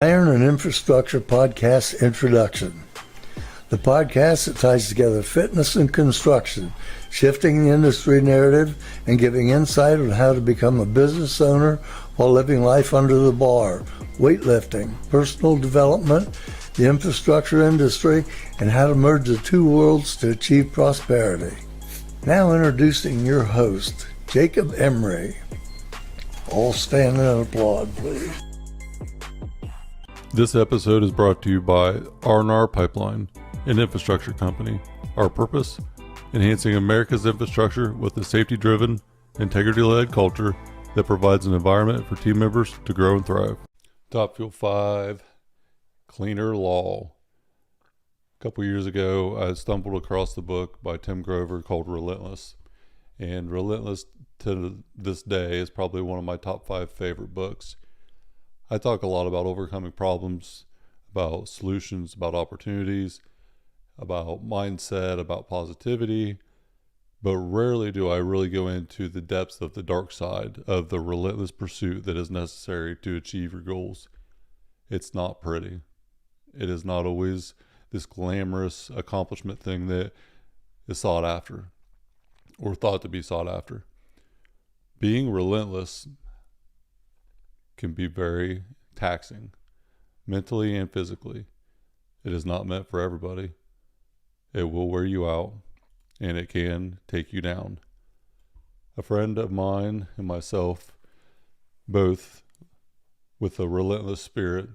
Iron and Infrastructure Podcast Introduction. The podcast that ties together fitness and construction, shifting the industry narrative and giving insight on how to become a business owner while living life under the bar, weightlifting, personal development, the infrastructure industry, and how to merge the two worlds to achieve prosperity. Now introducing your host, Jacob Emery. All stand and applaud, please. This episode is brought to you by R&R Pipeline, an infrastructure company. Our purpose? Enhancing America's infrastructure with a safety-driven, integrity-led culture that provides an environment for team members to grow and thrive. Top Fuel 5, Cleaner Law. A couple years ago, I stumbled across the book by Tim Grover called Relentless. And Relentless to this day is probably one of my top 5 favorite books. I talk a lot about overcoming problems, about solutions, about opportunities, about mindset, about positivity, but rarely do I really go into the depths of the dark side of the relentless pursuit that is necessary to achieve your goals. It's not pretty. It is not always this glamorous accomplishment thing that is sought after or thought to be sought after. Being relentless can be very taxing, mentally and physically. It is not meant for everybody. It will wear you out, and it can take you down. A friend of mine and myself, both with a relentless spirit,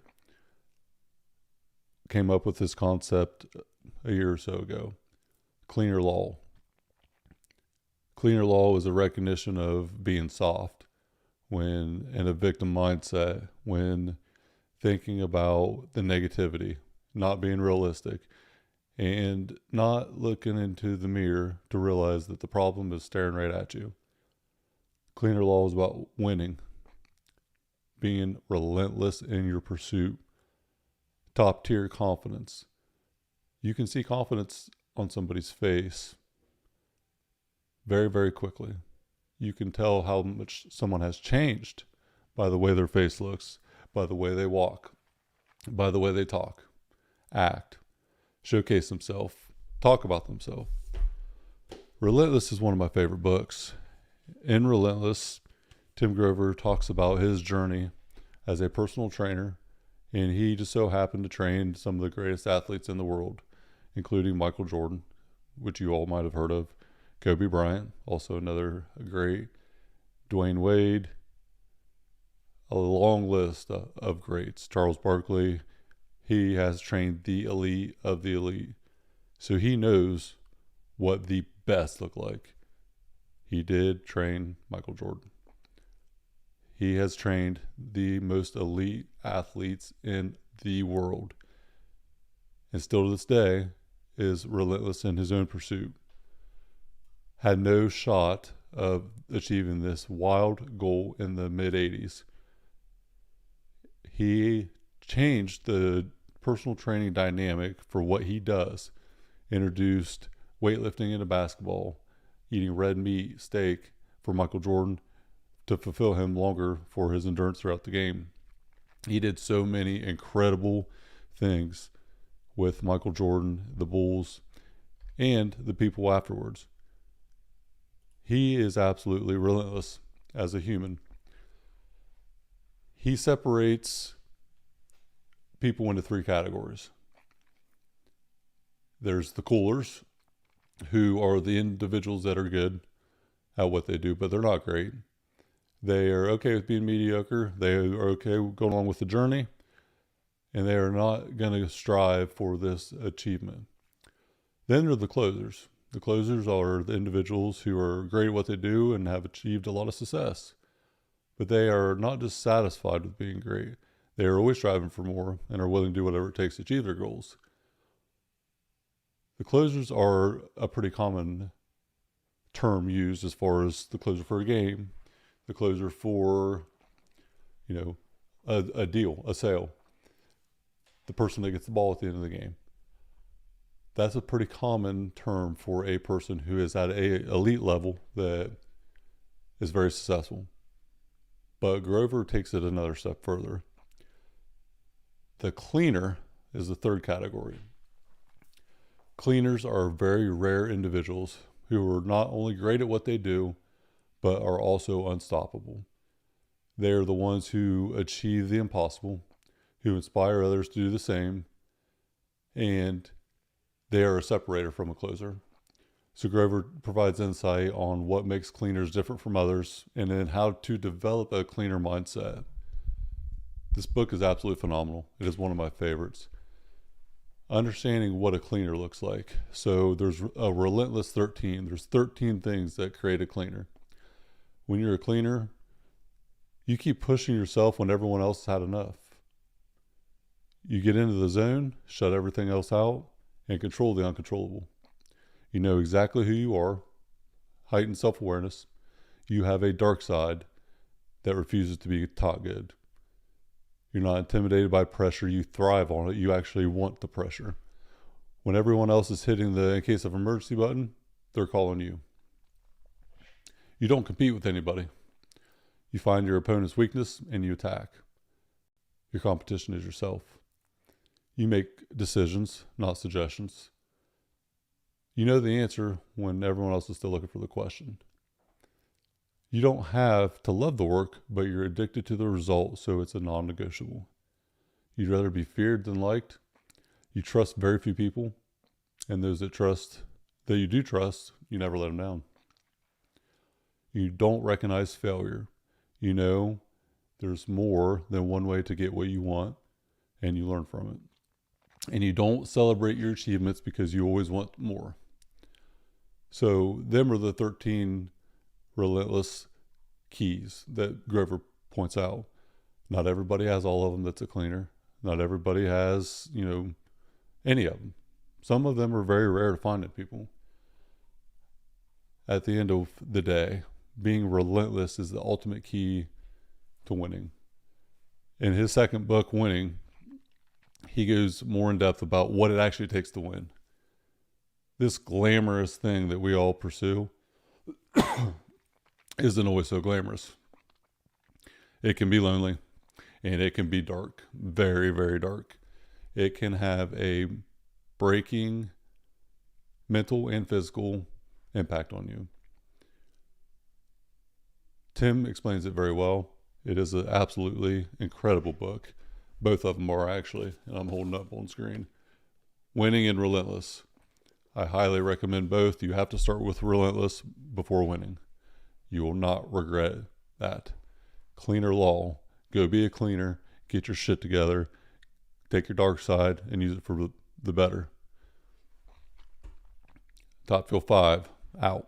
came up with this concept a year or so ago. Cleaner Law. Cleaner Law is a recognition of being soft, when in a victim mindset, when thinking about the negativity, not being realistic, and not looking into the mirror to realize that the problem is staring right at you. Cleaner Law is about winning, being relentless in your pursuit, top tier confidence. You can see confidence on somebody's face very, very quickly. You can tell how much someone has changed by the way their face looks, by the way they walk, by the way they talk, act, showcase themselves, talk about themselves. Relentless is one of my favorite books. In Relentless, Tim Grover talks about his journey as a personal trainer, and he just so happened to train some of the greatest athletes in the world, including Michael Jordan, which you all might have heard of, Kobe Bryant, also another great, Dwayne Wade, a long list of greats. Charles Barkley, he has trained the elite of the elite. So he knows what the best look like. He did train Michael Jordan. He has trained the most elite athletes in the world. And still to this day is relentless in his own pursuit. Had no shot of achieving this wild goal in the mid-'80s. He changed the personal training dynamic for what he does. Introduced weightlifting into basketball, eating red meat, steak for Michael Jordan to fulfill him longer for his endurance throughout the game. He did so many incredible things with Michael Jordan, the Bulls, and the people afterwards. He is absolutely relentless as a human. He separates people into 3 categories. There's the coolers, who are the individuals that are good at what they do, but they're not great. They are okay with being mediocre. They are okay with going along with the journey, and they are not going to strive for this achievement. Then there are the closers. The closers are the individuals who are great at what they do and have achieved a lot of success. But they are not just satisfied with being great. They are always striving for more and are willing to do whatever it takes to achieve their goals. The closers are a pretty common term used as far as the closer for a game, the closer for, a deal, a sale, the person that gets the ball at the end of the game. That's a pretty common term for a person who is at an elite level that is very successful. But Grover takes it another step further. The cleaner is the third category. Cleaners are very rare individuals who are not only great at what they do, but are also unstoppable. They are the ones who achieve the impossible, who inspire others to do the same, and they are a separator from a closer. So Grover provides insight on what makes cleaners different from others and then how to develop a cleaner mindset. This book is absolutely phenomenal. It is one of my favorites. Understanding what a cleaner looks like. So there's a relentless 13. There's 13 things that create a cleaner. When you're a cleaner, you keep pushing yourself when everyone else has had enough. You get into the zone, shut everything else out, and control the uncontrollable. You know exactly who you are, heightened self-awareness. You have a dark side that refuses to be taught good. You're not intimidated by pressure. You thrive on it. You actually want the pressure. When everyone else is hitting the in case of emergency button, they're calling you. You don't compete with anybody. You find your opponent's weakness and you attack. Your competition is yourself. You make decisions, not suggestions. You know the answer when everyone else is still looking for the question. You don't have to love the work, but you're addicted to the result, so it's a non-negotiable. You'd rather be feared than liked. You trust very few people, and those that you do trust, you never let them down. You don't recognize failure. You know there's more than one way to get what you want, and you learn from it. And you don't celebrate your achievements because you always want more. So them are the 13 relentless keys that Grover points out. Not everybody has all of them that's a cleaner. Not everybody has, any of them. Some of them are very rare to find in people. At the end of the day, being relentless is the ultimate key to winning. In his second book, Winning, he goes more in depth about what it actually takes to win. This glamorous thing that we all pursue isn't always so glamorous. It can be lonely and it can be dark, very, very dark. It can have a breaking mental and physical impact on you. Tim explains it very well. It is an absolutely incredible book. Both of them are actually, and I'm holding up on screen. Winning and Relentless. I highly recommend both. You have to start with Relentless before Winning. You will not regret that. Cleaner law. Go be a cleaner. Get your shit together. Take your dark side and use it for the better. Top Fuel 5. Out.